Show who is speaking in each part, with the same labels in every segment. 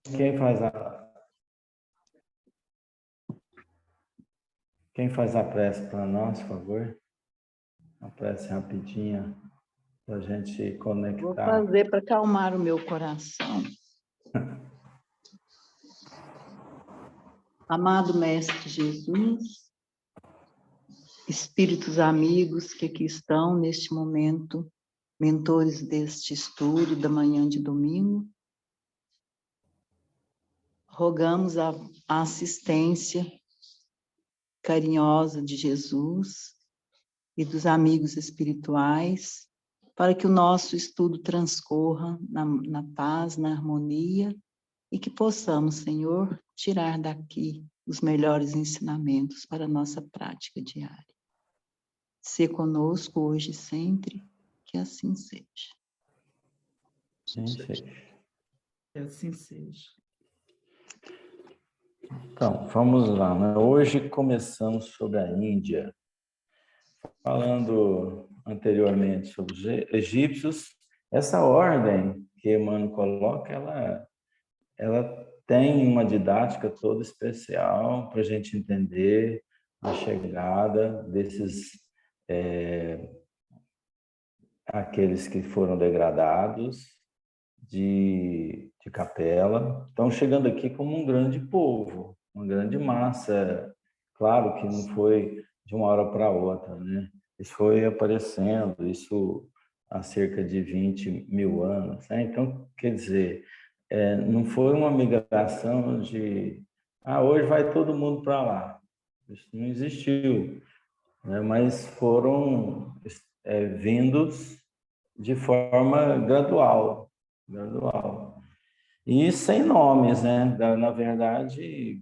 Speaker 1: Quem faz a, quem faz a prece para nós, por favor? A prece rapidinha, para a gente
Speaker 2: Vou
Speaker 1: conectar.
Speaker 2: fazer para acalmar o meu coração. Amado Mestre Jesus, espíritos amigos que aqui estão neste momento, mentores deste estudo da manhã de domingo, rogamos a assistência carinhosa de Jesus e dos amigos espirituais para que o nosso estudo transcorra na paz, na harmonia e que possamos, Senhor, tirar daqui os melhores ensinamentos para a nossa prática diária. Ser conosco hoje e sempre, que assim seja.
Speaker 1: Sim, seja.
Speaker 3: Que assim seja.
Speaker 1: Então, vamos lá, né? Hoje começamos sobre a Índia. Falando anteriormente sobre os egípcios, essa ordem que Emmanuel coloca, ela tem uma didática toda especial para a gente entender a chegada desses aqueles que foram degradados de capela, estão chegando aqui como um grande povo, uma grande massa. Claro que não foi de uma hora para outra, né? Isso foi aparecendo, isso há cerca de 20 mil anos, né? Então, quer dizer, não foi uma migração de hoje vai todo mundo para lá. Isso não existiu, né? Mas foram vindos de forma gradual. E sem nomes, né? Na verdade,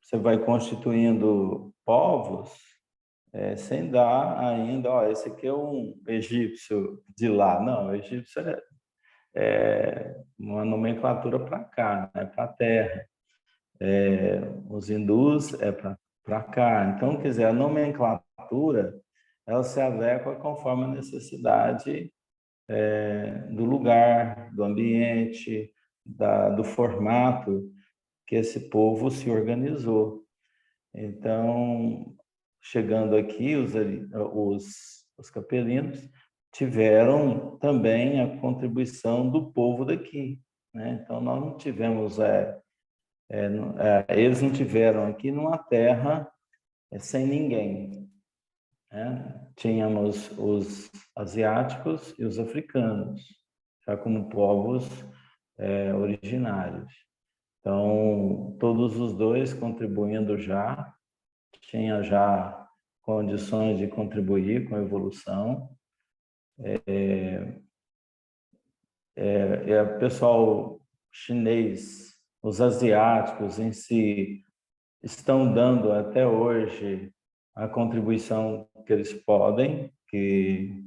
Speaker 1: você vai constituindo povos sem dar ainda, esse aqui é um egípcio de lá. Não, o egípcio é uma nomenclatura para cá, né? Para a terra. Os hindus é para cá. Então, quer dizer, a nomenclatura, ela se adequa conforme a necessidade do lugar, do ambiente, do formato que esse povo se organizou. Então, chegando aqui, os capelinos tiveram também a contribuição do povo daqui, né? Então, nós não tivemos, eles não tiveram aqui numa terra sem ninguém, né? Tínhamos os asiáticos e os africanos, já como povos originários. Então, todos os dois contribuindo tinha já condições de contribuir com a evolução. O pessoal chinês, os asiáticos em si, estão dando até hoje a contribuição que eles podem, que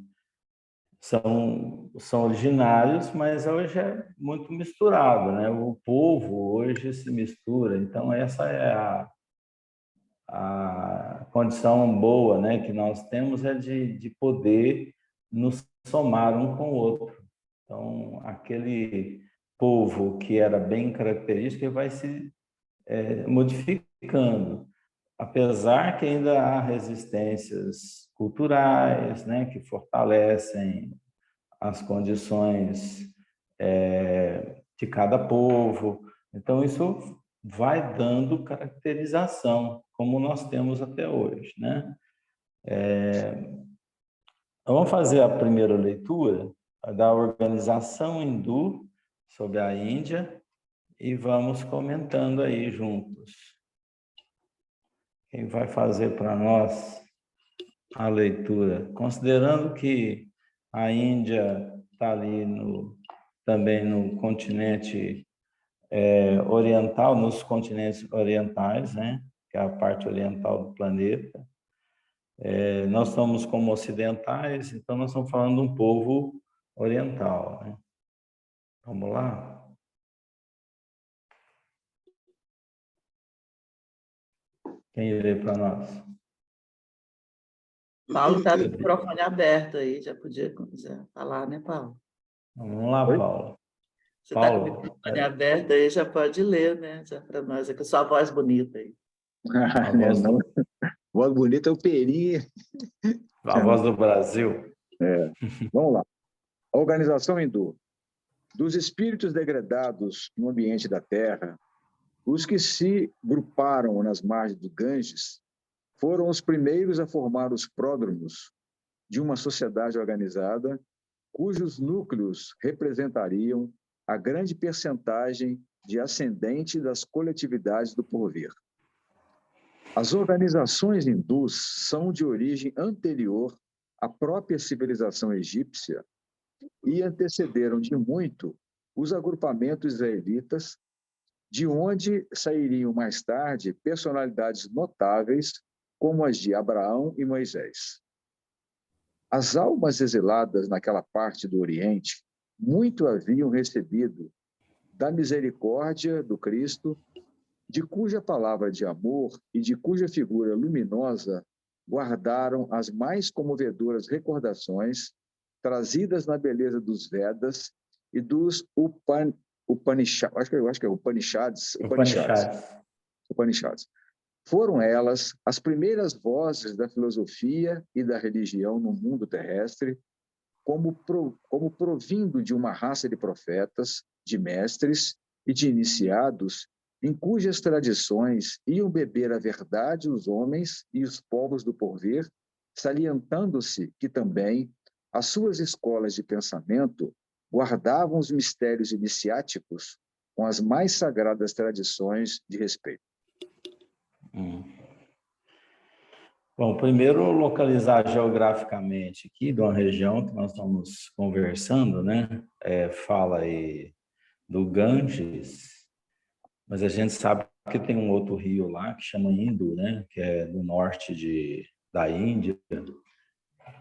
Speaker 1: são originários, mas hoje é muito misturado, né? O povo hoje se mistura, então essa é a condição boa, né, que nós temos é de poder nos somar um com o outro. Então, aquele povo que era bem característico vai se modificando, apesar que ainda há resistências culturais, né, que fortalecem as condições de cada povo. Então, isso vai dando caracterização, como nós temos até hoje, né? Então, vamos fazer a primeira leitura da organização hindu sobre a Índia e vamos comentando aí juntos. Quem vai fazer para nós a leitura? Considerando que a Índia está ali também no continente oriental, nos continentes orientais, né? Que é a parte oriental do planeta. Nós somos como ocidentais, então nós estamos falando de um povo oriental, né? Vamos lá? Quem lê para nós?
Speaker 3: Paulo está com o microfone aberto aí, já podia falar, né, Paulo?
Speaker 1: Vamos lá, Paulo.
Speaker 3: Você está com o
Speaker 1: Paulo,
Speaker 3: microfone aberto aí, já pode ler, né? Já para nós, é com a sua voz bonita aí.
Speaker 1: a voz
Speaker 4: Não,
Speaker 1: do,
Speaker 4: voz bonita é o Perinha.
Speaker 1: a voz do Brasil.
Speaker 4: Vamos lá. A organização hindu. Dos espíritos degradados no ambiente da Terra, os que se gruparam nas margens do Ganges foram os primeiros a formar os pródromos de uma sociedade organizada, cujos núcleos representariam a grande percentagem de ascendente das coletividades do porvir. As organizações hindus são de origem anterior à própria civilização egípcia e antecederam de muito os agrupamentos israelitas, de onde sairiam mais tarde personalidades notáveis como as de Abraão e Moisés. As almas exiladas naquela parte do Oriente muito haviam recebido da misericórdia do Cristo, de cuja palavra de amor e de cuja figura luminosa guardaram as mais comovedoras recordações, trazidas na beleza dos Vedas e dos Upanishads, acho que é Upanishads. Foram elas as primeiras vozes da filosofia e da religião no mundo terrestre, como provindo de uma raça de profetas, de mestres e de iniciados, em cujas tradições iam beber a verdade os homens e os povos do porvir, salientando-se que também as suas escolas de pensamento guardavam os mistérios iniciáticos com as mais sagradas tradições de respeito.
Speaker 1: Bom, primeiro localizar geograficamente aqui de uma região que nós estamos conversando, né? Fala aí do Ganges, mas a gente sabe que tem um outro rio lá que chama Indo, né? Que é do norte da Índia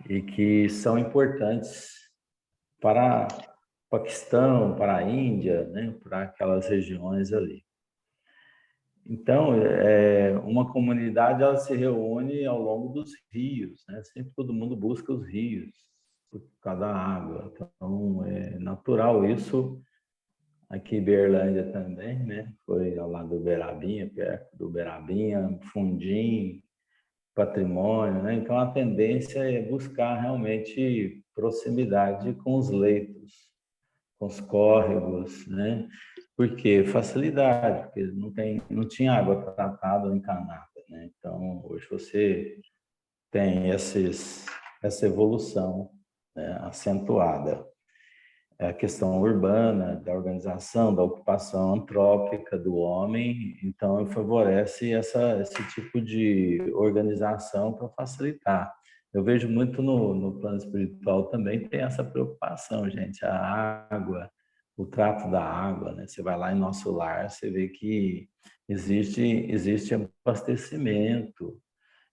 Speaker 1: e que são importantes para o Paquistão, para a Índia, né? Para aquelas regiões ali. Então, uma comunidade ela se reúne ao longo dos rios, né? Sempre todo mundo busca os rios por causa da água. Então, é natural isso. Aqui em Berlândia também, né? Foi ao lado do Berabinha, perto do Berabinha, Fundim, Patrimônio, né? Então, a tendência é buscar realmente proximidade com os leitos, com os córregos, né? Por quê? Facilidade, porque não tinha água tratada ou encanada, né? Então, hoje você tem essa evolução, né, acentuada. A questão urbana, da organização, da ocupação antrópica do homem, então favorece esse tipo de organização para facilitar. Eu vejo muito no plano espiritual também tem essa preocupação, gente, a água, o trato da água, né? Você vai lá em Nosso Lar, você vê que existe abastecimento,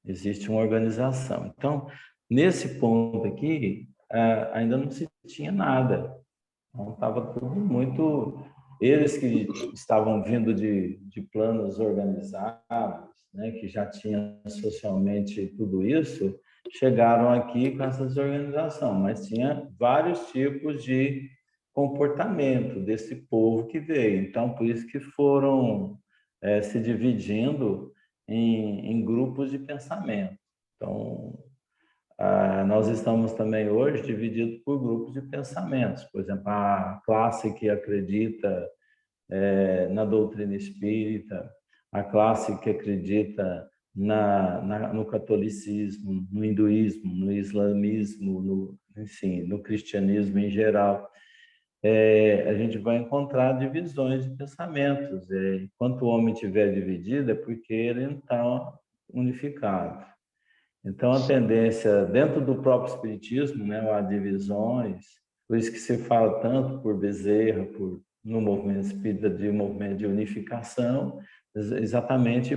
Speaker 1: existe uma organização. Então, nesse ponto aqui, ainda não se tinha nada. Então, estava tudo muito... Eles que estavam vindo de planos organizados, né, que já tinham socialmente tudo isso, chegaram aqui com essa desorganização, mas tinha vários tipos de comportamento desse povo que veio. Então, por isso que foram se dividindo em grupos de pensamento. Então, nós estamos também hoje divididos por grupos de pensamentos. Por exemplo, a classe que acredita na doutrina espírita, a classe que acredita no catolicismo, no hinduísmo, no islamismo, enfim, no cristianismo em geral. A gente vai encontrar divisões de pensamentos. Enquanto o homem estiver dividido, é porque ele não está unificado. Então, a tendência, dentro do próprio espiritismo, né, há divisões, por isso que se fala tanto por Bezerra, no movimento espírita, de movimento de unificação, exatamente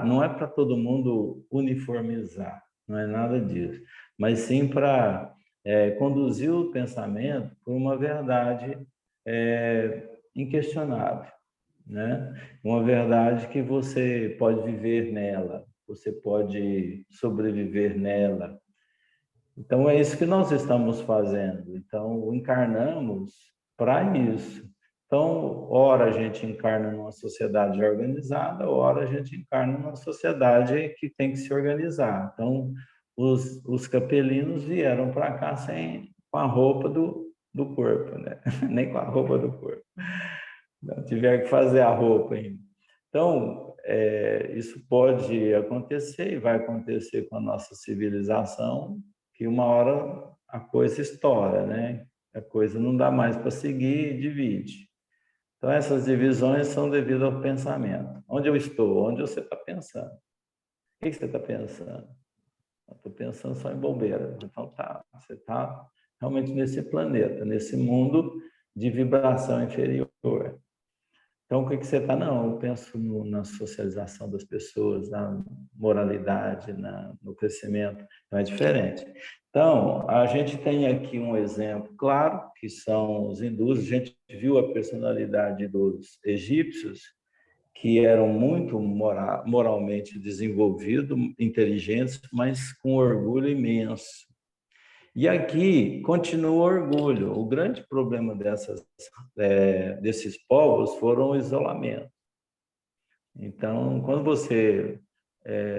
Speaker 1: não é para todo mundo uniformizar, não é nada disso, mas sim para conduzir o pensamento por uma verdade inquestionável, né? Uma verdade que você pode viver nela, você pode sobreviver nela. Então, é isso que nós estamos fazendo. Então, encarnamos para isso, Então, ora a gente encarna numa sociedade organizada, ora a gente encarna numa sociedade que tem que se organizar. Então, os capelinos vieram para cá com a roupa do corpo, né? Nem com a roupa do corpo. Não, tiveram que fazer a roupa ainda. Então, isso pode acontecer e vai acontecer com a nossa civilização, que uma hora a coisa estoura, né? A coisa não dá mais para seguir e divide. Então, essas divisões são devido ao pensamento. Onde eu estou? Onde você está pensando? O que você está pensando? Eu estou pensando só em bobeira. Então, você está realmente nesse planeta, nesse mundo de vibração inferior. Então, o que você está? Não, eu penso na socialização das pessoas, na moralidade, no crescimento. Então, é diferente. Então, a gente tem aqui um exemplo claro, que são os hindus. A gente viu a personalidade dos egípcios, que eram muito moralmente desenvolvidos, inteligentes, mas com orgulho imenso. E aqui continua o orgulho. O grande problema desses povos foram o isolamento. Então, quando você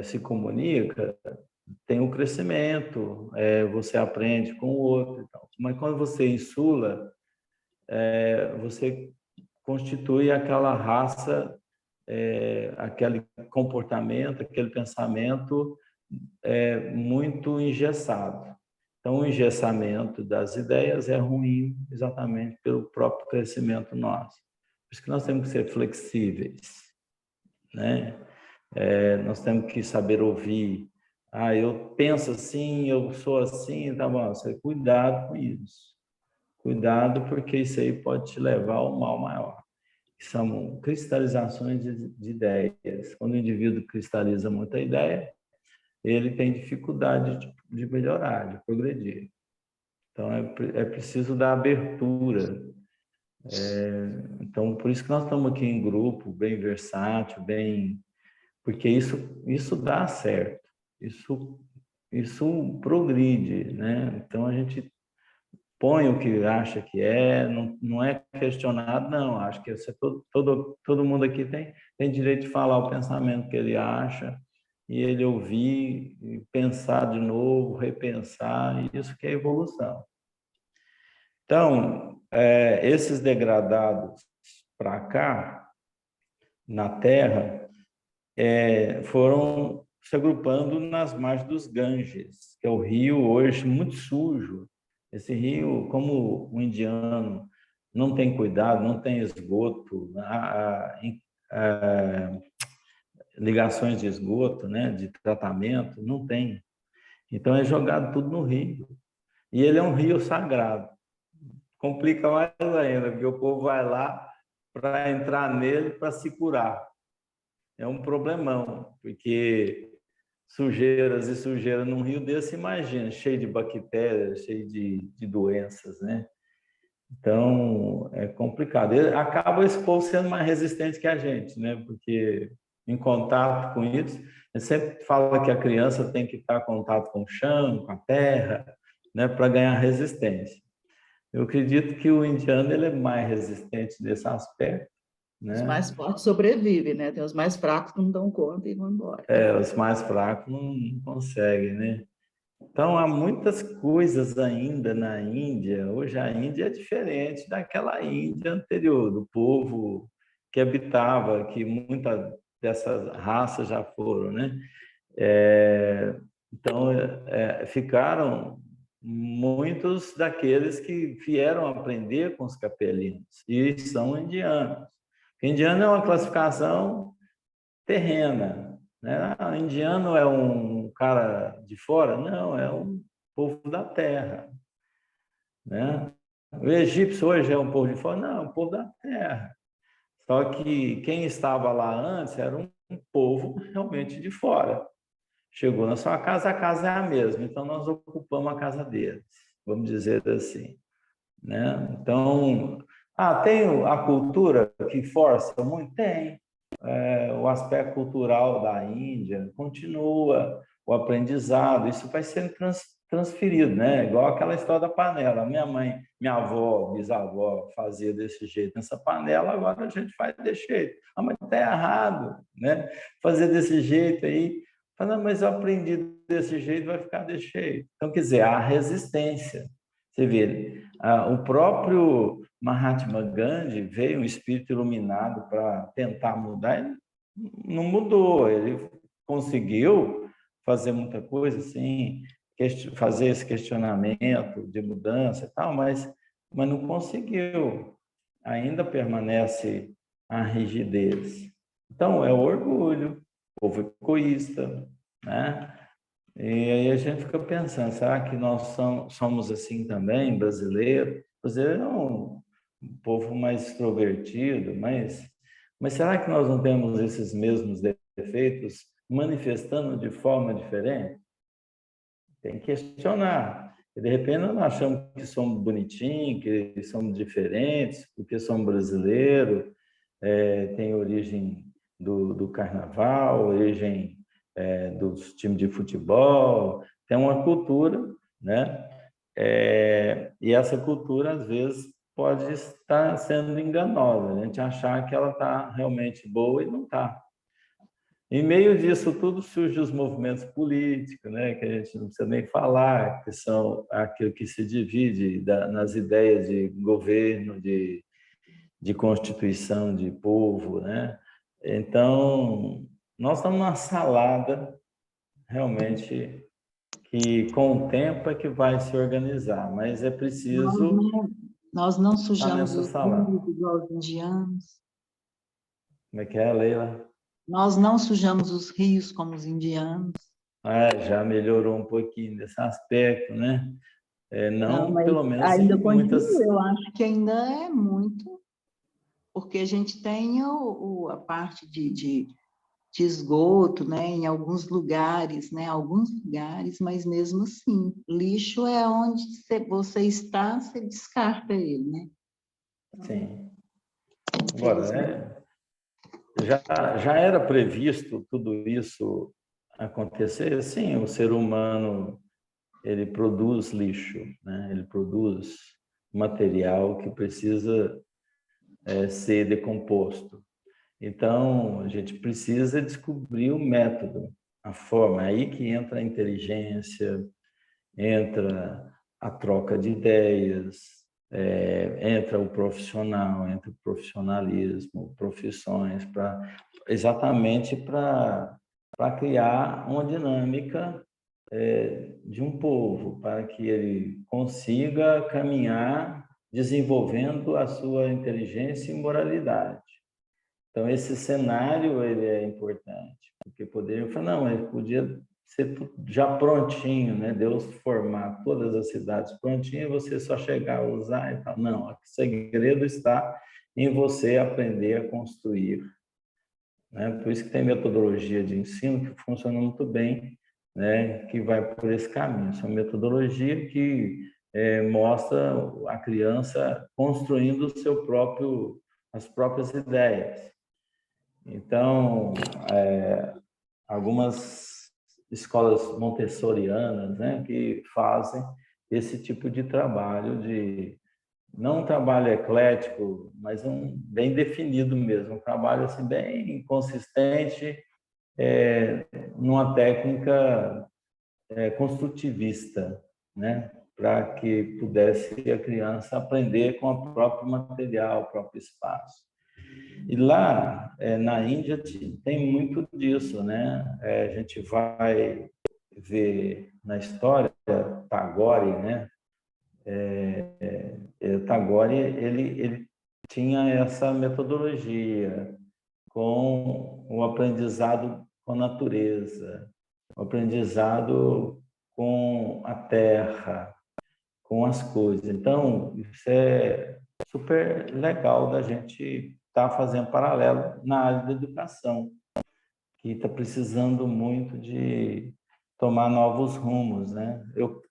Speaker 1: se comunica, tem um crescimento, você aprende com o outro. Então. Mas quando você insula, você constitui aquela raça, aquele comportamento, aquele pensamento muito engessado. Então, o engessamento das ideias é ruim exatamente pelo próprio crescimento nosso. Por isso que nós temos que ser flexíveis, né? Nós temos que saber ouvir. Eu penso assim, eu sou assim, tá bom. Você cuidado com isso. Cuidado, porque isso aí pode te levar ao mal maior. São cristalizações de ideias. Quando o indivíduo cristaliza muita ideia, ele tem dificuldade de melhorar, de progredir. Então, é preciso dar abertura. Então, por isso que nós estamos aqui em grupo, bem versátil, porque isso dá certo, isso progride, né? Então, a gente põe o que acha que não é questionado, não. Acho que todo mundo aqui tem direito de falar o pensamento que ele acha, e ele ouvir, e pensar de novo, repensar, isso que é evolução. Então, esses degradados para cá, na Terra, foram se agrupando nas margens dos Ganges, que é o rio hoje muito sujo. Esse rio, como o indiano não tem cuidado, não tem esgoto, ligações de esgoto, né, de tratamento, não tem. Então é jogado tudo no rio. E ele é um rio sagrado. Complica mais ainda, porque o povo vai lá para entrar nele para se curar. É um problemão, porque sujeiras e sujeira num rio desse, imagina, cheio de bactérias, cheio de doenças, né? Então, é complicado. Acaba esse povo sendo mais resistente que a gente, né? Porque em contato com isso, a gente sempre fala que a criança tem que estar em contato com o chão, com a terra, né? Para ganhar resistência. Eu acredito que o indiano ele é mais resistente nesse aspecto, né?
Speaker 3: Os mais fortes sobrevivem, né? Tem os mais fracos que não dão conta e vão embora.
Speaker 1: Os mais fracos não conseguem, né? Então, há muitas coisas ainda na Índia. Hoje a Índia é diferente daquela Índia anterior, do povo que habitava, que muitas dessas raças já foram, né? Então, ficaram muitos daqueles que vieram aprender com os capelinos, e são indianos. Indiano é uma classificação terrena, né? Indiano é um cara de fora? Não, é um povo da terra, né? O egípcio hoje é um povo de fora? Não, é um povo da terra. Só que quem estava lá antes era um povo realmente de fora. Chegou na sua casa, a casa é a mesma, então nós ocupamos a casa deles, vamos dizer assim, né? Então, tem a cultura que força muito? Tem. O aspecto cultural da Índia continua, o aprendizado, isso vai sendo transferido, né? Igual aquela história da panela. Minha mãe, minha avó, bisavó fazia desse jeito nessa panela, agora a gente faz desse jeito. Ah, mas está errado, né? Fazer desse jeito aí. Fala, mas eu aprendi desse jeito, vai ficar desse jeito. Então, quer dizer, há resistência. Você vê, o próprio Mahatma Gandhi veio um espírito iluminado para tentar mudar, ele não mudou, ele conseguiu fazer muita coisa, assim, fazer esse questionamento de mudança e tal, mas não conseguiu. Ainda permanece a rigidez. Então, é o orgulho, o povo egoísta, né? E aí a gente fica pensando, será que nós somos assim também, brasileiro? O brasileiro é um povo mais extrovertido, mas será que nós não temos esses mesmos defeitos manifestando de forma diferente? Tem que questionar. E de repente nós achamos que somos bonitinhos, que somos diferentes, porque somos brasileiros, tem origem do carnaval, origem dos times de futebol, tem uma cultura, né? E essa cultura, às vezes, pode estar sendo enganosa, a gente achar que ela está realmente boa e não está. Em meio disso tudo surgem os movimentos políticos, né, que a gente não precisa nem falar, que são aquilo que se divide nas ideias de governo, de constituição de povo, né? Então, nós estamos numa salada realmente que com o tempo é que vai se organizar, mas é preciso
Speaker 2: Nós não
Speaker 1: estar
Speaker 2: sujamos
Speaker 1: nessa
Speaker 2: os
Speaker 1: salada.
Speaker 2: rios igual os indianos.
Speaker 1: Como é que é, Leila?
Speaker 2: Nós não sujamos os rios como os indianos.
Speaker 1: Já melhorou um pouquinho nesse aspecto, né?
Speaker 2: Não,
Speaker 1: Não,
Speaker 2: mas
Speaker 1: pelo menos
Speaker 2: ainda
Speaker 1: em muitas...
Speaker 2: continua, eu acho que ainda é muito, porque a gente tem a parte de esgoto, né, em alguns lugares, mas mesmo assim, lixo é onde você está, você descarta ele, né?
Speaker 1: Sim. Agora, já era previsto tudo isso acontecer? Sim, o ser humano, ele produz lixo, né? Ele produz material que precisa ser decomposto. Então, a gente precisa descobrir o método, a forma. É aí que entra a inteligência, entra a troca de ideias, entra o profissional, entra o profissionalismo, profissões, exatamente para criar uma dinâmica de um povo, para que ele consiga caminhar desenvolvendo a sua inteligência e moralidade. Então, esse cenário ele é importante, porque poderiam falar, não, mas podia ser já prontinho, né? Deus formar todas as cidades prontinhas, você só chegar a usar e tal. Não, o segredo está em você aprender a construir, né? Por isso que tem metodologia de ensino que funciona muito bem, né? Que vai por esse caminho. Essa metodologia que mostra a criança construindo as próprias ideias. Então, algumas escolas montessorianas, né, que fazem esse tipo de trabalho, não um trabalho eclético, mas bem definido mesmo, um trabalho assim, bem consistente, numa técnica construtivista, né, para que pudesse a criança aprender com o próprio material, o próprio espaço. E lá na Índia tem muito disso, né? A gente vai ver na história Tagore, né? Tagore ele tinha essa metodologia com o aprendizado com a natureza, o aprendizado com a terra, com as coisas. Então, isso é super legal da gente estar fazendo paralelo na área da educação, que está precisando muito de tomar novos rumos, né?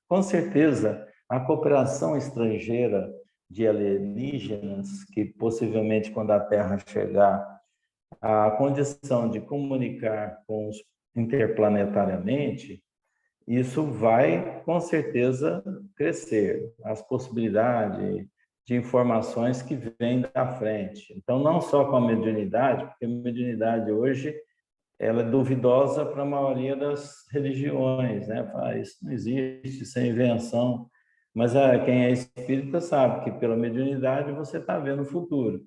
Speaker 1: Com certeza, a cooperação estrangeira de alienígenas, que possivelmente quando a Terra chegar, a condição de comunicar com os interplanetariamente, isso vai, com certeza, crescer. As possibilidades de informações que vêm da frente. Então, não só com a mediunidade, porque a mediunidade hoje ela é duvidosa para a maioria das religiões, né? Fala, isso não existe, isso é invenção. Mas quem é espírita sabe que pela mediunidade você está vendo o futuro.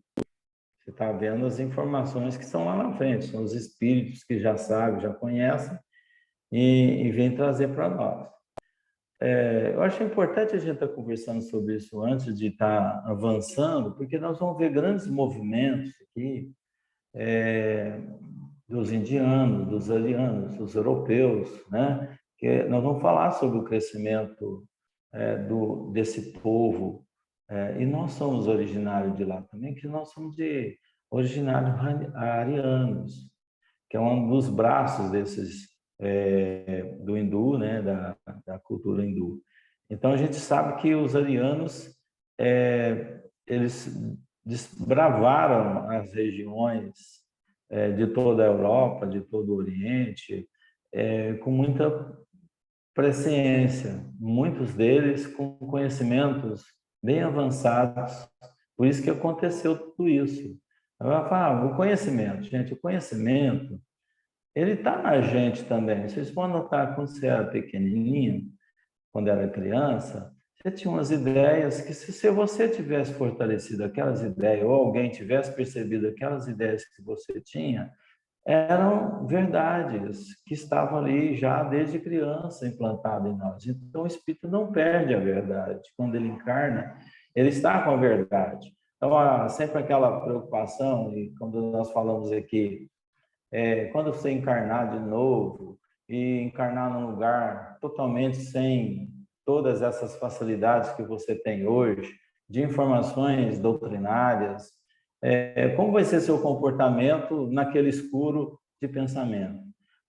Speaker 1: Você está vendo as informações que estão lá na frente. São os espíritos que já sabem, já conhecem e vêm trazer para nós. Eu acho importante a gente estar conversando sobre isso antes de estar avançando, porque nós vamos ver grandes movimentos aqui, dos indianos, dos arianos, dos europeus, né? Que nós vamos falar sobre o crescimento desse povo, e nós somos originários de lá também, que nós somos originários arianos, que é um dos braços do hindu, né? Da cultura hindu. Então a gente sabe que os arianos eles desbravaram as regiões de toda a Europa, de todo o Oriente, com muita presciência, muitos deles com conhecimentos bem avançados. Por isso que aconteceu tudo isso. Ela fala, o conhecimento, gente, o conhecimento, ele está na gente também. Vocês vão notar, quando você era pequenininho, quando era criança, você tinha umas ideias que, se você tivesse fortalecido aquelas ideias, ou alguém tivesse percebido aquelas ideias que você tinha, eram verdades que estavam ali já desde criança implantadas em nós. Então, o espírito não perde a verdade. Quando ele encarna, ele está com a verdade. Então, há sempre aquela preocupação, e quando nós falamos aqui, quando você encarnar de novo, e encarnar num lugar totalmente sem todas essas facilidades que você tem hoje, de informações doutrinárias, como vai ser seu comportamento naquele escuro de pensamento?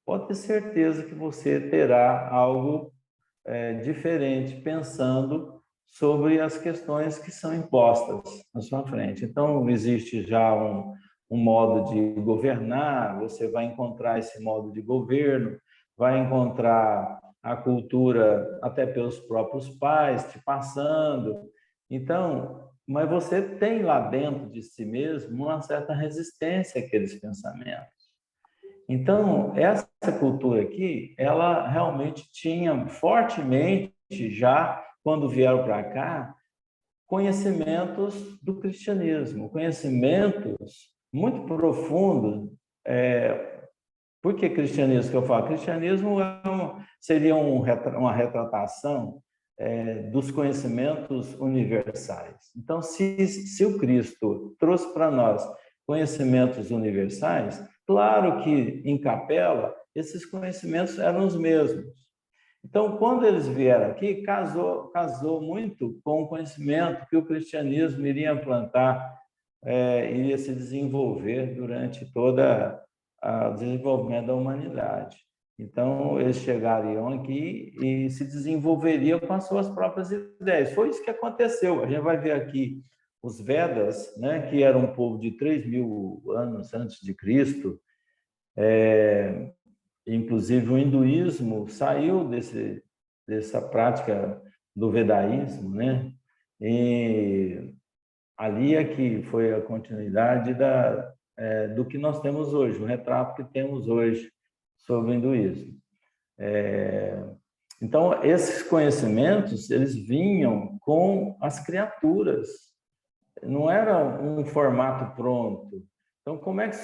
Speaker 1: Pode ter certeza que você terá algo diferente, pensando sobre as questões que são impostas na sua frente. Então, existe já um modo de governar, você vai encontrar esse modo de governo, vai encontrar a cultura até pelos próprios pais te passando. Então, mas você tem lá dentro de si mesmo uma certa resistência àqueles pensamentos. Então, essa cultura aqui, ela realmente tinha fortemente já, quando vieram para cá, conhecimentos do cristianismo, conhecimentos muito profundos. Por que cristianismo que eu falo? Cristianismo seria uma retratação dos conhecimentos universais. Então, se o Cristo trouxe para nós conhecimentos universais, claro que em capela esses conhecimentos eram os mesmos. Então, quando eles vieram aqui, casou muito com o conhecimento que o cristianismo iria implantar, iria se desenvolver durante toda o desenvolvimento da humanidade. Então, eles chegariam aqui e se desenvolveriam com as suas próprias ideias. Foi isso que aconteceu. A gente vai ver aqui os Vedas, né, que eram um povo de 3.000 anos antes de Cristo. Inclusive, o hinduísmo saiu dessa prática do vedaísmo, né? E ali é que foi a continuidade do que nós temos hoje, o retrato que temos hoje sobre o hinduísmo. Então, esses conhecimentos, eles vinham com as criaturas, não era um formato pronto. Então, como é que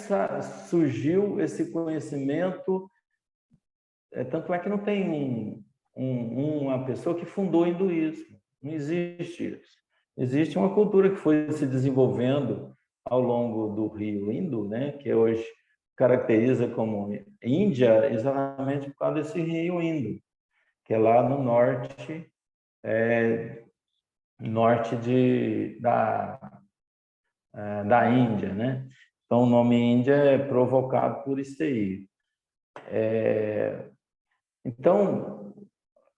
Speaker 1: surgiu esse conhecimento? Tanto é que não tem uma pessoa que fundou o hinduísmo, não existe isso. Existe uma cultura que foi se desenvolvendo ao longo do rio Indo, né, que hoje caracteriza como Índia, exatamente por causa desse rio Indo, que é lá no norte, da Índia, né? Então, o nome Índia é provocado por isso aí. Então,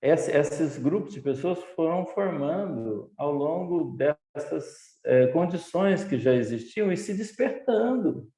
Speaker 1: esses grupos de pessoas foram formando ao longo dessas condições que já existiam e se despertando.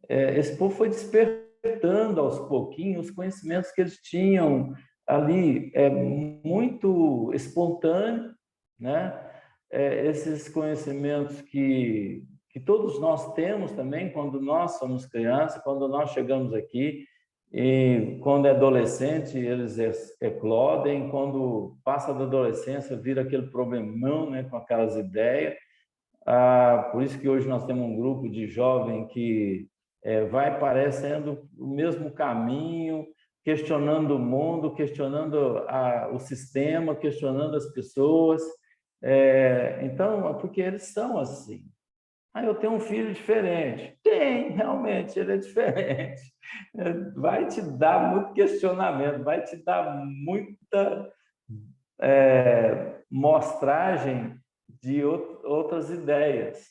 Speaker 1: Esse povo foi despertando aos pouquinhos os conhecimentos que eles tinham ali é muito espontâneo, né? Esses conhecimentos que todos nós temos também quando nós somos crianças, quando nós chegamos aqui, e quando é adolescente eles eclodem, quando passa da adolescência vira aquele problemão, né, com aquelas ideias. Por isso que hoje nós temos um grupo de jovens que vai parecendo o mesmo caminho, questionando o mundo, questionando o sistema, questionando as pessoas. Então, porque eles são assim. Eu tenho um filho diferente. Tem, realmente, ele é diferente. Vai te dar muito questionamento, vai te dar muita mostragem de outras ideias.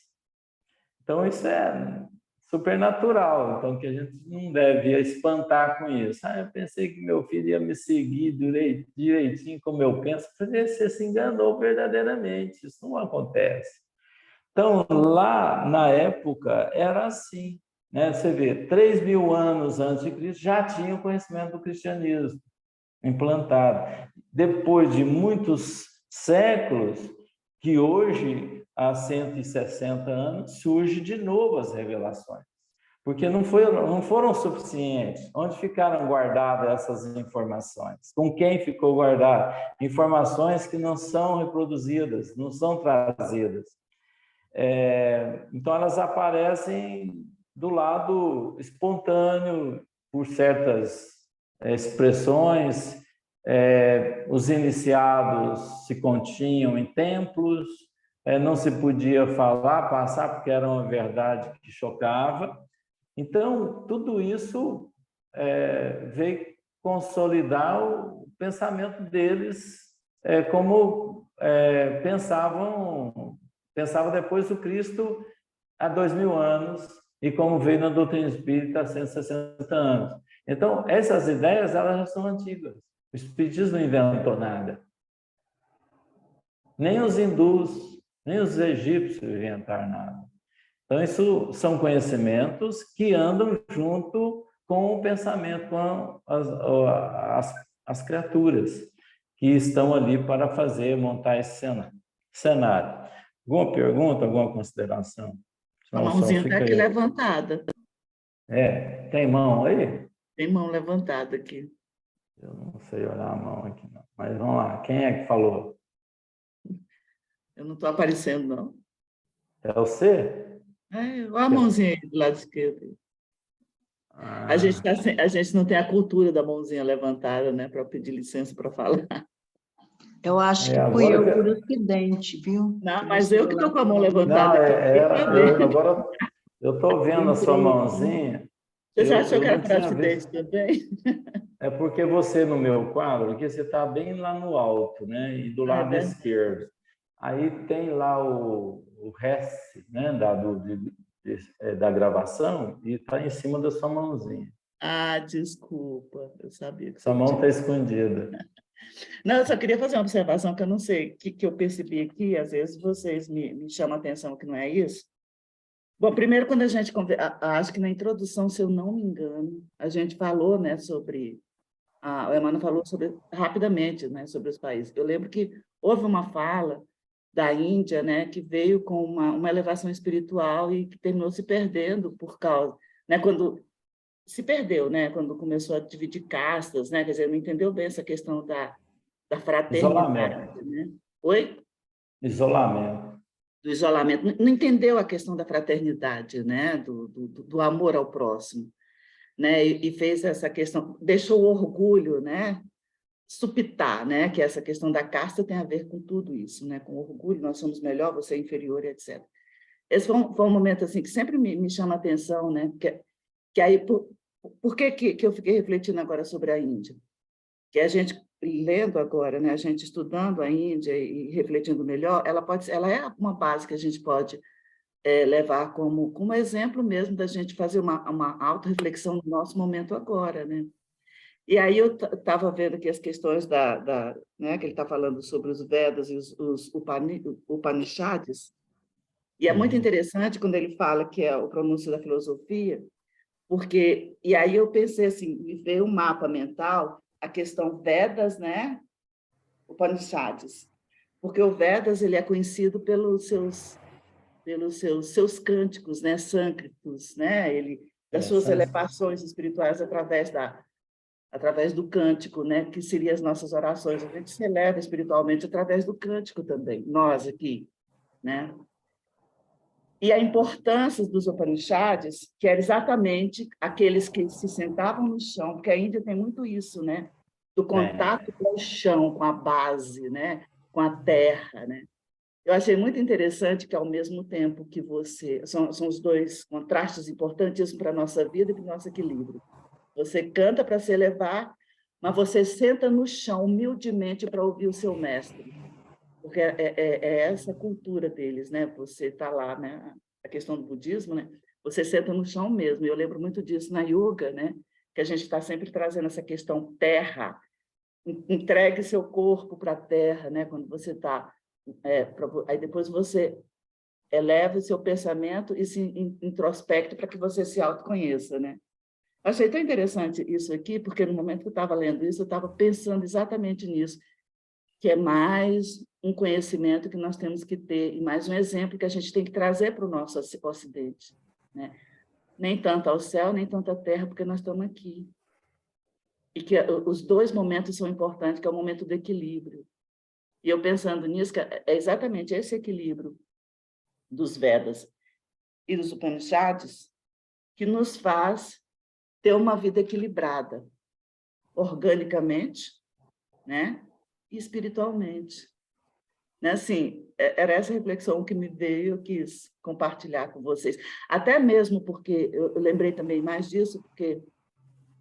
Speaker 1: Então, isso é supernatural, então que a gente não deve espantar com isso. Eu pensei que meu filho ia me seguir direitinho como eu penso. Você se enganou verdadeiramente, isso não acontece. Então, lá na época, era assim, né? Você vê, 3.000 anos antes de Cristo já tinha o conhecimento do cristianismo implantado. Depois de muitos séculos, que hoje, há 160 anos, surge de novo as revelações. Porque não foram suficientes. Onde ficaram guardadas essas informações? Com quem ficou guardado? Informações que não são reproduzidas, não são trazidas. Então, elas aparecem do lado espontâneo, por certas expressões. Os iniciados se continham em templos, não se podia falar, passar, porque era uma verdade que chocava. Então, tudo isso veio consolidar o pensamento deles, como pensava depois do Cristo há 2.000 anos e como veio na doutrina espírita há 160 anos. Então, essas ideias elas já são antigas. O espiritismo não inventou nada. Nem os hindus, nem os egípcios inventaram nada. Então, isso são conhecimentos que andam junto com o pensamento, com as criaturas que estão ali para montar esse cenário. Alguma pergunta, alguma consideração?
Speaker 3: A mãozinha está aqui levantada.
Speaker 1: Tem mão aí?
Speaker 3: Tem mão levantada aqui.
Speaker 1: Eu não sei olhar a mão aqui, não. Mas vamos lá, quem é que falou?
Speaker 3: Eu não estou aparecendo, não.
Speaker 1: É você?
Speaker 3: Olha a mãozinha aí do lado esquerdo. A gente não tem a cultura da mãozinha levantada, né, para pedir licença para falar.
Speaker 2: Eu acho que fui eu por acidente, viu?
Speaker 3: Não, mas eu que estou com a mão levantada aqui.
Speaker 1: Agora eu estou vendo a sua mãozinha.
Speaker 3: Você já achou que era por acidente também?
Speaker 1: É porque você, no meu quadro, porque você está bem lá no alto, né? E do lado esquerdo. Aí tem lá o resto, né? Da gravação e está em cima da sua mãozinha.
Speaker 3: Desculpa. Eu sabia que
Speaker 1: sua mão está escondida.
Speaker 3: Não, eu só queria fazer uma observação que eu não sei, que eu percebi aqui, às vezes vocês me chamam a atenção que não é isso. Bom, primeiro, quando a gente acho que na introdução, se eu não me engano, a gente falou, né, sobre... o Emmanuel falou rapidamente, né, sobre os países. Eu lembro que houve uma fala da Índia, né, que veio com uma elevação espiritual e que terminou se perdendo por causa... Né, quando se perdeu, né, quando começou a dividir castas, né, quer dizer, não entendeu bem essa questão da fraternidade.
Speaker 1: Isolamento.
Speaker 3: Né? Oi?
Speaker 1: Isolamento.
Speaker 3: Do isolamento. Não entendeu a questão da fraternidade, né? Do amor ao próximo. Né? E fez essa questão, deixou o orgulho, né? Supitar, né? Que essa questão da casta tem a ver com tudo isso, né? Com orgulho, nós somos melhor, você é inferior, etc. Esse foi um momento assim, que sempre me chama a atenção, né? Que aí, por que eu fiquei refletindo agora sobre a Índia? Que a gente, lendo agora, né, a gente estudando a Índia e refletindo melhor, ela é uma base que a gente pode levar como exemplo mesmo da gente fazer uma autorreflexão no nosso momento agora, né? E aí eu estava vendo aqui as questões né, que ele está falando sobre os Vedas e os Upanishads, e é muito interessante quando ele fala que é o pronúncio da filosofia, porque, e aí eu pensei assim, me veio um mapa mental a questão Vedas, né? Upanishads, porque o Vedas ele é conhecido pelos seus cânticos, né? Sânscritos, né? Das suas elevações espirituais através do cântico, né? Que seriam as nossas orações. A gente se eleva espiritualmente através do cântico também, nós aqui, né? E a importância dos Upanishads, que era exatamente aqueles que se sentavam no chão, porque a Índia tem muito isso, né? Do contato com o chão, com a base, né? Com a terra, né? Eu achei muito interessante que, ao mesmo tempo que você... São os dois contrastes importantíssimos para a nossa vida e para o nosso equilíbrio. Você canta para se elevar, mas você senta no chão humildemente para ouvir o seu mestre. Porque é essa cultura deles, né? Você está lá, né? A questão do budismo, né? Você senta no chão mesmo. Eu lembro muito disso na yoga, né? Que a gente está sempre trazendo essa questão terra. Entregue seu corpo para a terra, né? Quando você está... aí depois você eleva o seu pensamento e se introspecta para que você se autoconheça, né? Achei tão interessante isso aqui, porque no momento que eu estava lendo isso, eu estava pensando exatamente nisso, que é mais um conhecimento que nós temos que ter, e mais um exemplo que a gente tem que trazer para o nosso Ocidente, né? Nem tanto ao céu, nem tanto à terra, porque nós estamos aqui. E que os dois momentos são importantes, que é o momento do equilíbrio. E eu pensando nisso, que é exatamente esse equilíbrio dos Vedas e dos Upanishads que nos faz ter uma vida equilibrada, organicamente, né? E espiritualmente. Né? Assim, era essa reflexão que me veio, eu quis compartilhar com vocês. Até mesmo porque, eu lembrei também mais disso, porque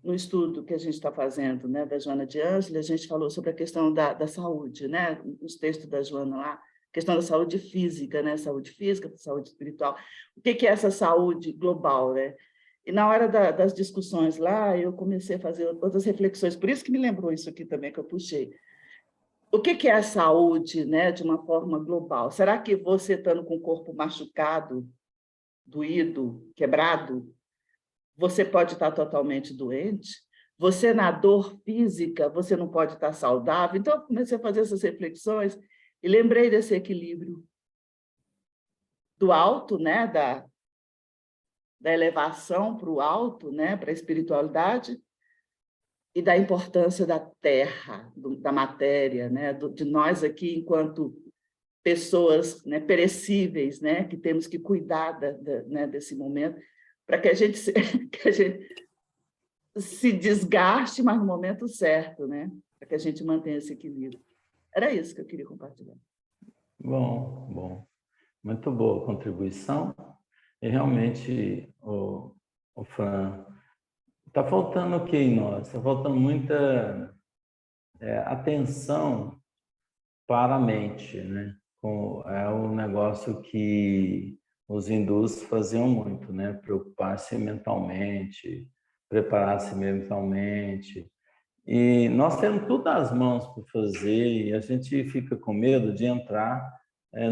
Speaker 3: no estudo que a gente está fazendo, né, da Joana de Ângelo, a gente falou sobre a questão da saúde, né? Nos textos da Joana lá, questão da saúde física, né? Saúde física, saúde espiritual. O que é essa saúde global, né? E na hora das discussões lá, eu comecei a fazer outras reflexões, por isso que me lembrou isso aqui também, que eu puxei. O que é a saúde, né, de uma forma global? Será que você estando com o corpo machucado, doído, quebrado, você pode estar totalmente doente? Você, na dor física, você não pode estar saudável? Então, eu comecei a fazer essas reflexões e lembrei desse equilíbrio do alto, né, da elevação para o alto, né, para a espiritualidade, e da importância da terra, da matéria, né, de nós aqui, enquanto pessoas, né, perecíveis, né, que temos que cuidar né, desse momento, para que a gente se desgaste, mas no momento certo, né, para que a gente mantenha esse equilíbrio. Era isso que eu queria compartilhar.
Speaker 1: Bom. Muito boa contribuição. E realmente, o Fran, está faltando o que em nós? Está faltando muita atenção para a mente, né? É um negócio que os hindus faziam muito, né? Preocupar-se mentalmente, preparar-se mentalmente. E nós temos tudo às mãos para fazer e a gente fica com medo de entrar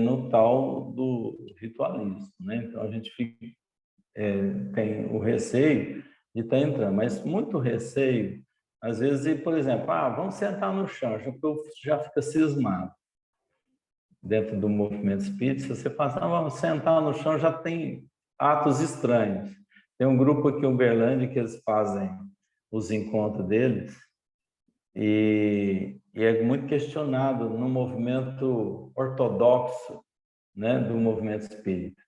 Speaker 1: no tal do ritualismo, né? Então a gente tem o receio de estar entrando, mas muito receio, às vezes, por exemplo, vamos sentar no chão, já fica cismado. Dentro do movimento espírita, se você passar, vamos sentar no chão, já tem atos estranhos. Tem um grupo aqui em Uberlândia que eles fazem os encontros deles e é muito questionado no movimento ortodoxo, né, do movimento espírita.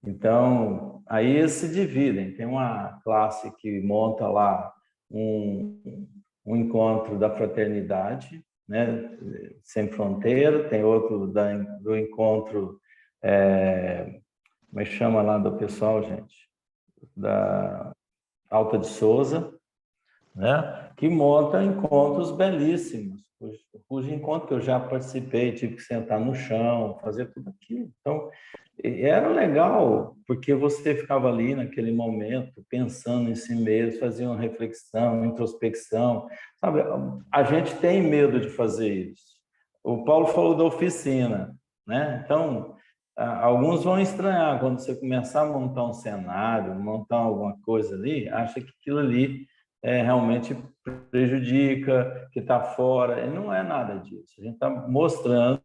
Speaker 1: Então, aí eles se dividem. Tem uma classe que monta lá um encontro da fraternidade, né, sem fronteira, tem outro do encontro, como é que chama lá do pessoal, gente? Da Alta de Souza, né, que monta encontros belíssimos, cujo encontro que eu já participei, tive que sentar no chão, fazer tudo aquilo. Então, era legal, porque você ficava ali naquele momento, pensando em si mesmo, fazia uma reflexão, uma introspecção, sabe? A gente tem medo de fazer isso. O Paulo falou da oficina, né? Então, alguns vão estranhar quando você começar a montar um cenário, montar alguma coisa ali, acha que aquilo ali realmente prejudica, que está fora. E não é nada disso. A gente está mostrando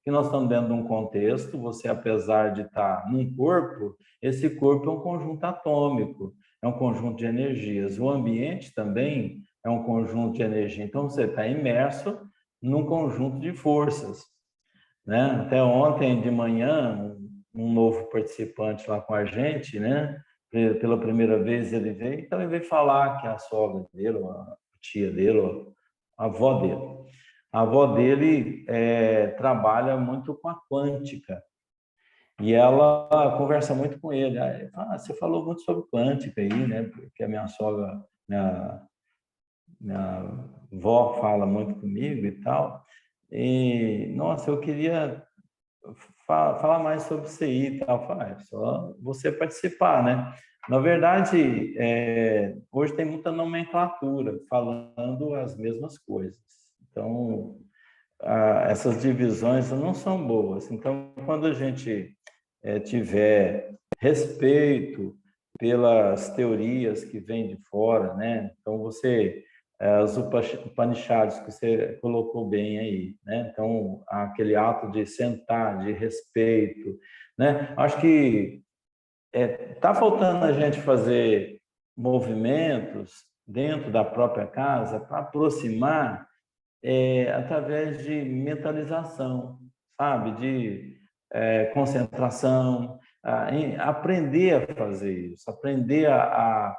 Speaker 1: que nós estamos dentro de um contexto. Você, apesar de estar num corpo, esse corpo é um conjunto atômico, é um conjunto de energias. O ambiente também é um conjunto de energia. Então, você está imerso num conjunto de forças, né? Até ontem de manhã, um novo participante lá com a gente, né? Pela primeira vez ele veio, então ele veio falar que a sogra dele, a tia dele, a avó dele. A avó dele trabalha muito com a quântica, e ela conversa muito com ele. Você falou muito sobre quântica aí, né? Porque a minha sogra, minha avó fala muito comigo e tal. E, nossa, eu queria falar mais sobre CI e tal. É só você participar, né? Na verdade, hoje tem muita nomenclatura falando as mesmas coisas. Então, essas divisões não são boas. Então, quando a gente tiver respeito pelas teorias que vêm de fora, né? Então, os Upanishads que você colocou bem aí, né? Então, aquele ato de sentar, de respeito, né? Acho que está faltando a gente fazer movimentos dentro da própria casa para aproximar através de mentalização, sabe? De concentração, aprender a fazer isso, aprender a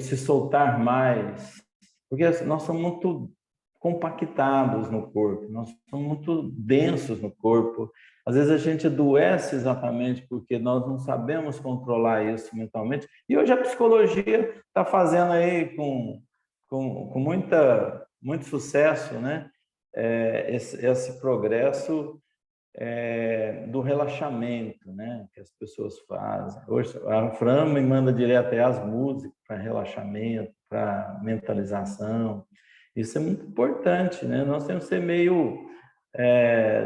Speaker 1: se soltar mais, porque nós somos muito compactados no corpo, nós somos muito densos no corpo. Às vezes a gente adoece exatamente porque nós não sabemos controlar isso mentalmente. E hoje a psicologia está fazendo aí com muito sucesso, né? Esse progresso do relaxamento, né? Que as pessoas fazem. Hoje a Fran me manda direto as músicas para relaxamento, para mentalização. Isso é muito importante, né? Nós temos que ser meio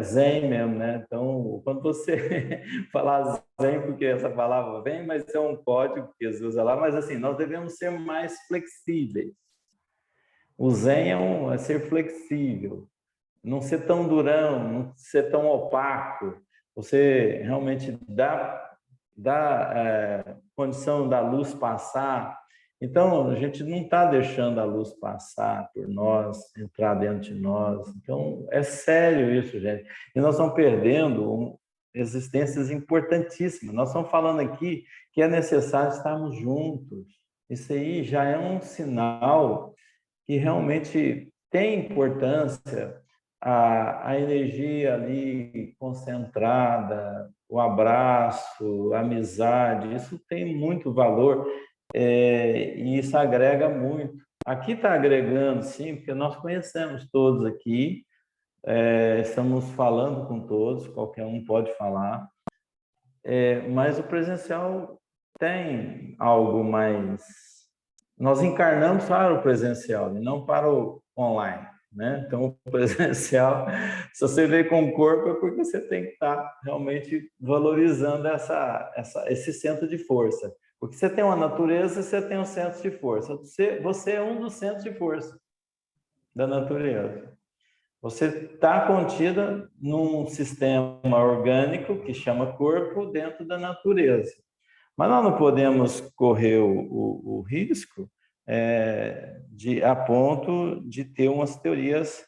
Speaker 1: zen mesmo, né? Então, quando você falar zen, porque essa palavra vem, mas é um código que Jesus usa lá, mas assim, nós devemos ser mais flexíveis. O zen é ser flexível, não ser tão durão, não ser tão opaco. Você realmente dá condição da luz passar. Então, a gente não está deixando a luz passar por nós, entrar dentro de nós. Então, é sério isso, gente. E nós estamos perdendo existências importantíssimas. Nós estamos falando aqui que é necessário estarmos juntos. Isso aí já é um sinal que realmente tem importância a energia ali concentrada, o abraço, a amizade, isso tem muito valor e isso agrega muito. Aqui está agregando, sim, porque nós conhecemos todos aqui, estamos falando com todos, qualquer um pode falar, mas o presencial tem algo mais. Nós encarnamos para o presencial e não para o online, né? Então, o presencial, se você veio com o corpo, é porque você tem que estar realmente valorizando esse centro de força. Porque você tem uma natureza, você tem um centro de força. Você é um dos centros de força da natureza. Você está contida num sistema orgânico que chama corpo dentro da natureza. Mas nós não podemos correr o risco a ponto de ter umas teorias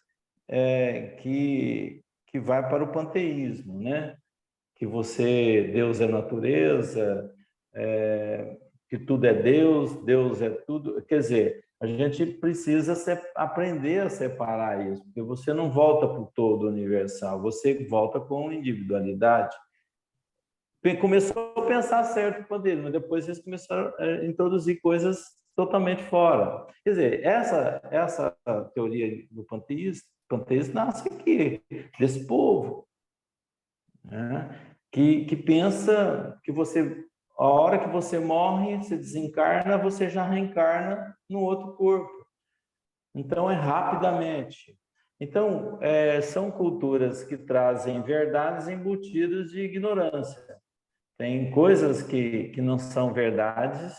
Speaker 1: que vai para o panteísmo, né? Que Deus é natureza, que tudo é Deus, Deus é tudo. Quer dizer, a gente precisa aprender a separar isso, porque você não volta para o todo universal, você volta com individualidade. Começou a pensar certo o poder, mas depois eles começaram a introduzir coisas totalmente fora. Quer dizer, essa teoria do panteísmo nasce aqui, desse povo, né? que pensa que a hora que você morre, se desencarna, você já reencarna no outro corpo. Então, é rapidamente. Então, são culturas que trazem verdades embutidas de ignorância. Tem coisas que não são verdades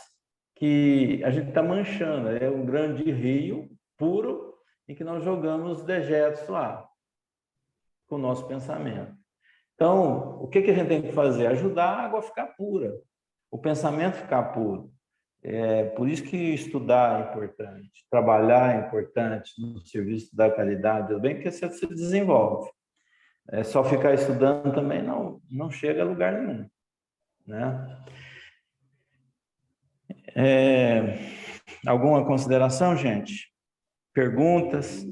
Speaker 1: que a gente está manchando. É um grande rio puro em que nós jogamos dejetos lá, com o nosso pensamento. Então, o que a gente tem que fazer? Ajudar a água a ficar pura, o pensamento ficar puro. É por isso que estudar é importante, trabalhar é importante no serviço da caridade, bem que você se desenvolve. Só ficar estudando também não chega a lugar nenhum, né? Alguma consideração, gente? Perguntas?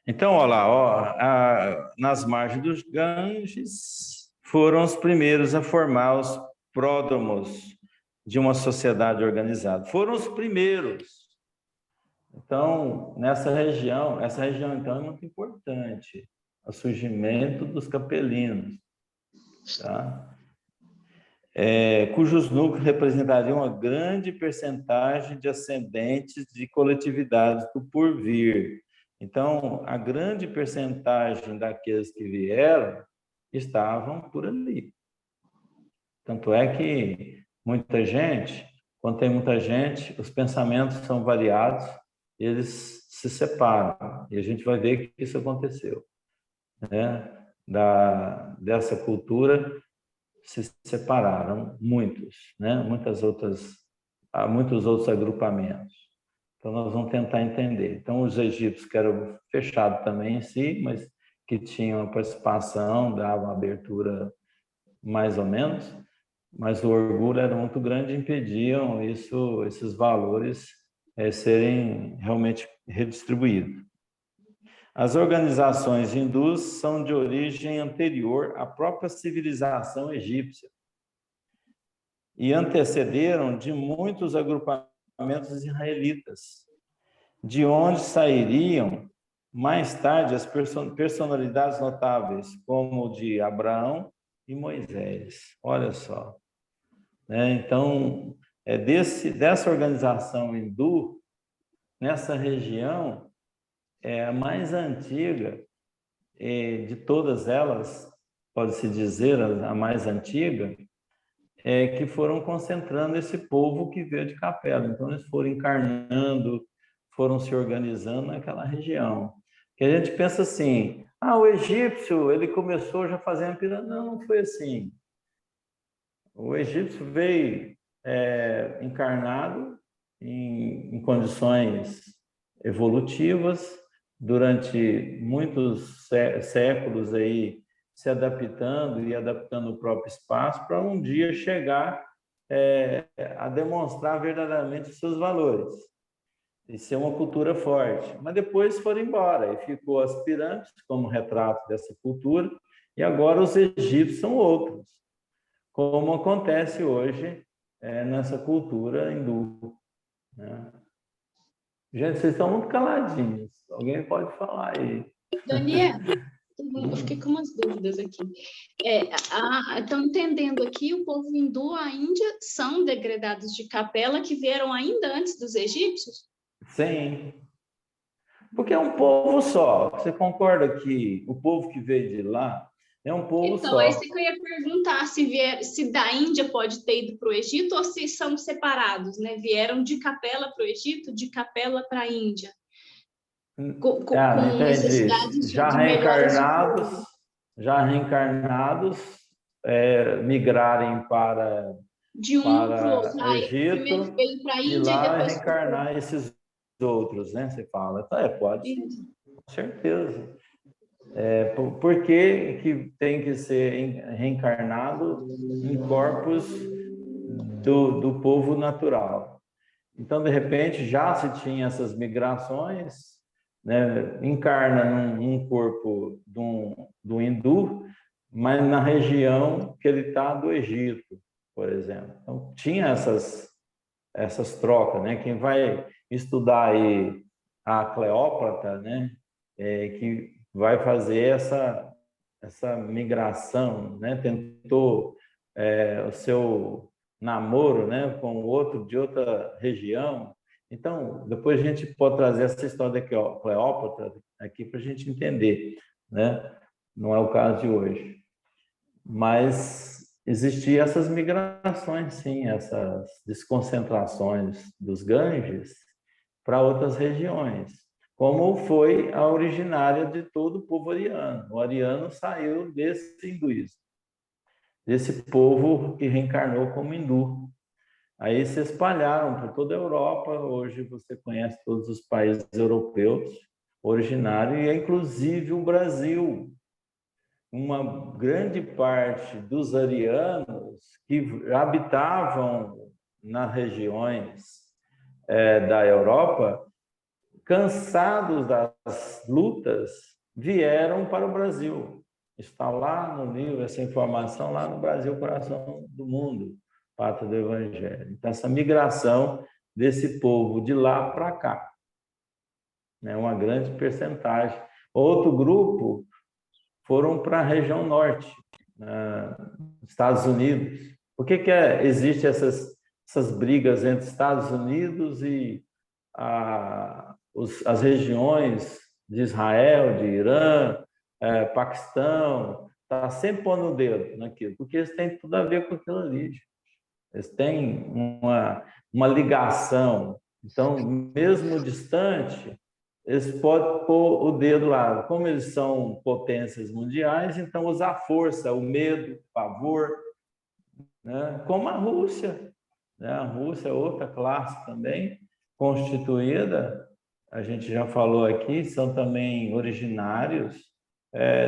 Speaker 1: Então, olha lá, nas margens dos Ganges foram os primeiros a formar os pródromos de uma sociedade organizada. Foram os primeiros. Então, essa região então é muito importante, o surgimento dos capelinos, tá? Cujos núcleos representariam uma grande percentagem de ascendentes de coletividades do porvir. Então, a grande percentagem daqueles que vieram estavam por ali. Tanto é que muita gente, quando tem muita gente, os pensamentos são variados, eles se separam. E a gente vai ver que isso aconteceu, né? Dessa cultura se separaram muitos, né? Muitos outros agrupamentos. Então, nós vamos tentar entender. Então, os egípcios, que eram fechados também em si, mas que tinham participação, davam abertura mais ou menos, mas o orgulho era muito grande e impediam esses valores serem realmente redistribuídos. As organizações hindus são de origem anterior à própria civilização egípcia e antecederam de muitos agrupamentos israelitas, de onde sairiam mais tarde as personalidades notáveis, como o de Abraão e Moisés. Olha só. Então, dessa organização hindu, nessa região, é a mais antiga de todas elas, pode-se dizer a mais antiga, que foram concentrando esse povo que veio de Capela. Então, eles foram encarnando, foram se organizando naquela região. Que a gente pensa assim, o egípcio, ele começou já fazendo pirâmide. Não foi assim. O egípcio veio encarnado em condições evolutivas, durante muitos séculos aí, se adaptando e adaptando o próprio espaço para um dia chegar a demonstrar verdadeiramente os seus valores e ser uma cultura forte. Mas depois foram embora e ficou as pirâmides como retrato dessa cultura, e agora os egípcios são outros, como acontece hoje nessa cultura hindu, né? Gente, vocês estão muito caladinhos. Alguém pode falar aí.
Speaker 5: Daniel, eu fiquei com umas dúvidas aqui. Estão entendendo aqui, o povo hindu, a Índia, são degredados de Capela que vieram ainda antes dos egípcios?
Speaker 1: Sim. Porque é um povo só. Você concorda que o povo que veio de lá é um povo só?
Speaker 5: Então, é isso que eu ia perguntar, se da Índia pode ter ido para o Egito ou se são separados, né? Vieram de Capela para o Egito, de Capela para a Índia. Com necessidades
Speaker 1: já reencarnados, migrarem para o Egito,
Speaker 5: primeiro veio para a Índia
Speaker 1: e lá
Speaker 5: e depois
Speaker 1: reencarnar esses outros, né? Você fala, pode ser, com certeza. Por que tem que ser reencarnado em corpos do povo natural? Então, de repente, já se tinha essas migrações, né? Encarna num corpo do hindu, mas na região que ele está do Egito, por exemplo. Então, tinha essas trocas, né? Quem vai estudar aí a Cleópatra, né? Que vai fazer essa migração, né? Tentou o seu namoro, né, com outro de outra região. Então, depois a gente pode trazer essa história da Cleópatra aqui para a gente entender, né? Não é o caso de hoje. Mas existiam essas migrações, sim, essas desconcentrações dos Ganges para outras regiões, como foi a originária de todo o povo ariano. O ariano saiu desse hinduísmo, desse povo que reencarnou como hindu. Aí se espalharam por toda a Europa. Hoje você conhece todos os países europeus originários, e inclusive o Brasil. Uma grande parte dos arianos que habitavam nas regiões da Europa, cansados das lutas, vieram para o Brasil. Está lá no livro, essa informação lá no Brasil, Coração do Mundo, Pátria do Evangelho. Então, essa migração desse povo de lá para cá, né, uma grande percentagem. Outro grupo foram para a região norte, Estados Unidos. Por que existem essas brigas entre Estados Unidos e as regiões de Israel, de Irã, Paquistão? Está sempre pondo o dedo naquilo, porque eles têm tudo a ver com aquilo ali. Eles têm uma ligação. Então, mesmo distante, eles podem pôr o dedo lá. Como eles são potências mundiais, então usar a força, o medo, o pavor, né? Como a Rússia. Né? A Rússia é outra classe também, constituída, a gente já falou aqui, são também originários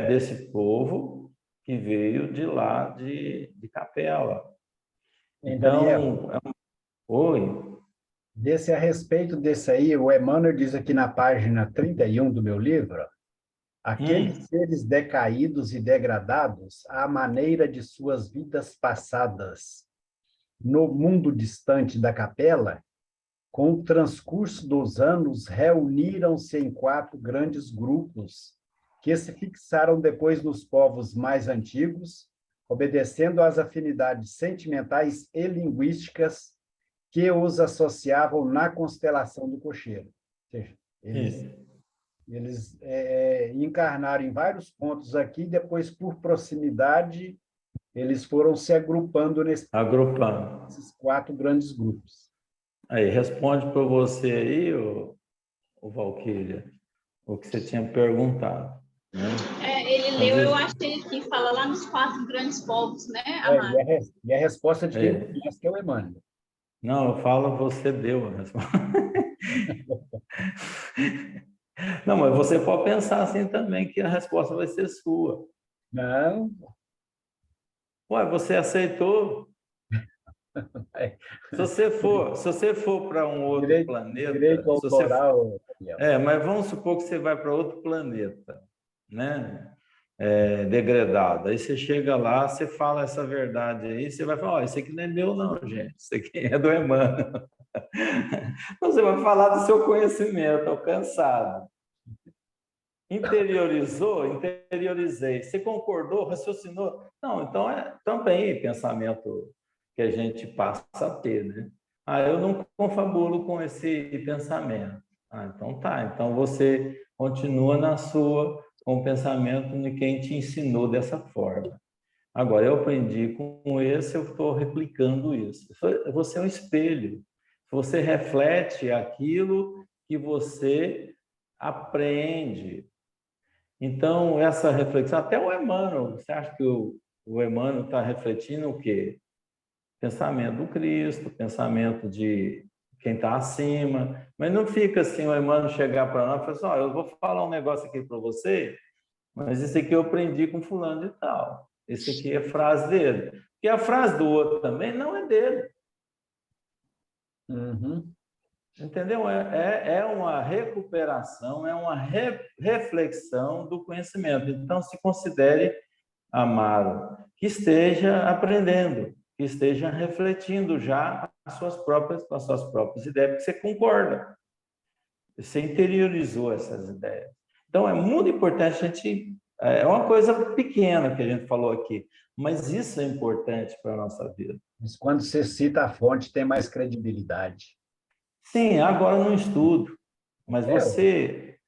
Speaker 1: desse povo que veio de lá de Capela. Então, oi.
Speaker 6: A respeito desse aí, o Emmanuel diz aqui na página 31 do meu livro: aqueles seres decaídos e degradados, à maneira de suas vidas passadas, no mundo distante da Capela, com o transcurso dos anos, reuniram-se em 4 grandes grupos, que se fixaram depois nos povos mais antigos, obedecendo às afinidades sentimentais e linguísticas que os associavam na constelação do cocheiro. Ou seja, eles encarnaram em vários pontos aqui, depois, por proximidade, eles foram se agrupando nesses 4 grandes grupos.
Speaker 1: Aí, responde para você aí, o Valquíria, o que você tinha perguntado. Né?
Speaker 5: Ele leu, eu achei que fala lá nos 4 grandes povos, né, Amado?
Speaker 6: E a resposta de quem conhece, que é o Emmanuel.
Speaker 1: Não, eu falo, você deu a resposta. Não, mas você pode pensar assim também, que a resposta vai ser sua.
Speaker 6: Não.
Speaker 1: Ué, você aceitou? Se você for para um outro planeta...
Speaker 6: Direito autoral.
Speaker 1: Mas vamos supor que você vai para outro planeta, né? Degradado. Aí você chega lá, você fala essa verdade aí, você vai falar, isso aqui não é meu não, gente, isso aqui é do Emmanuel. Então, você vai falar do seu conhecimento alcançado. Interiorizei. Você concordou, raciocinou? Não, então também pensamento que a gente passa a ter, né? Eu não confabulo com esse pensamento. Então tá, então você continua com o pensamento de quem te ensinou dessa forma. Agora, eu aprendi com esse, eu estou replicando isso. Você é um espelho. Você reflete aquilo que você aprende. Então, essa reflexão, até o Emmanuel, você acha que o Emmanuel está refletindo o quê? Pensamento do Cristo, pensamento de quem está acima, mas não fica assim o Emmanuel chegar para nós e falar assim, eu vou falar um negócio aqui para você, mas isso aqui eu aprendi com fulano e tal. Isso aqui é frase dele. Porque a frase do outro também não é dele. Entendeu? É uma recuperação, é uma reflexão do conhecimento. Então, se considere, amado, que esteja aprendendo, que esteja refletindo já as suas próprias ideias, porque você concorda. Você interiorizou essas ideias. Então, é muito importante a gente... É uma coisa pequena que a gente falou aqui, mas isso é importante para a nossa vida.
Speaker 6: Mas quando você cita a fonte, tem mais credibilidade.
Speaker 1: Sim, agora no estudo. Mas você...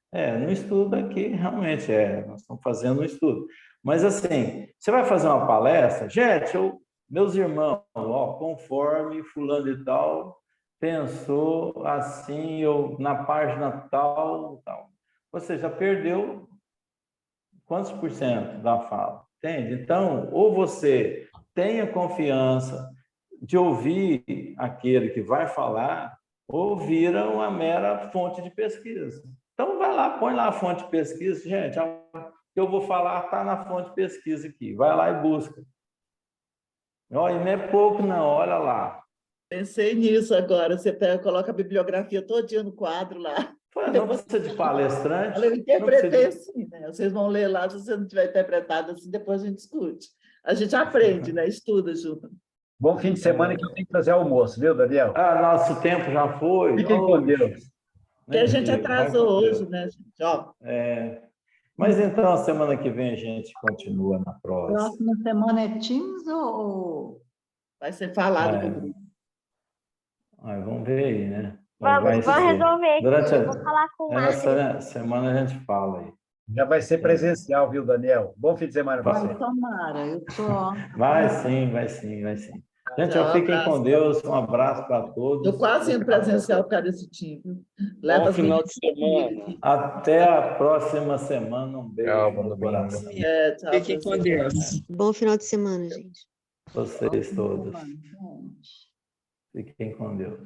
Speaker 1: no estudo aqui, realmente, nós estamos fazendo um estudo. Mas, assim, você vai fazer uma palestra, gente, eu meus irmãos, ó, conforme fulano e tal pensou assim, eu na página tal, tal. Você já perdeu quantos por cento da fala? Entende? Então, ou você tenha confiança de ouvir aquele que vai falar, ou vira uma mera fonte de pesquisa. Então, vai lá, põe lá a fonte de pesquisa. Gente, o que eu vou falar está na fonte de pesquisa aqui. Vai lá e busca. Olha, não é pouco, não, olha lá.
Speaker 3: Pensei nisso agora. Você pega, coloca a bibliografia todinha no quadro lá.
Speaker 1: Não precisa de palestrante.
Speaker 3: Eu interpretei assim, né? Vocês vão ler lá, se você não tiver interpretado assim, depois a gente discute. A gente aprende, né? Estuda junto.
Speaker 6: Bom fim de semana que eu tenho que fazer almoço, viu, Daniel?
Speaker 1: Nosso tempo já foi.
Speaker 6: Fiquem com Deus.
Speaker 3: Que a gente atrasou hoje, né, gente? Ó.
Speaker 1: Mas então, semana que vem a gente continua na próxima.
Speaker 2: Próxima semana é Teams ou...
Speaker 3: Vai ser falado no grupo.
Speaker 1: Vamos ver aí, né?
Speaker 7: Vamos resolver aqui.
Speaker 1: Durante
Speaker 7: Eu vou falar com o
Speaker 1: essa semana a gente fala aí.
Speaker 6: Já vai ser presencial, viu, Daniel? Bom fim de semana para você.
Speaker 2: Tomara, eu tô...
Speaker 1: Vai sim, vai sim, vai sim. Gente, fiquem com Deus. Um abraço para todos.
Speaker 3: Estou quase indo presencial por causa desse time. Leva
Speaker 8: Bom final de semana.
Speaker 1: Até a próxima semana. Um beijo no coração.
Speaker 3: Tchau,
Speaker 8: Fiquem com Deus.
Speaker 7: Bom final de semana, gente.
Speaker 1: Vocês todos. Fiquem com Deus.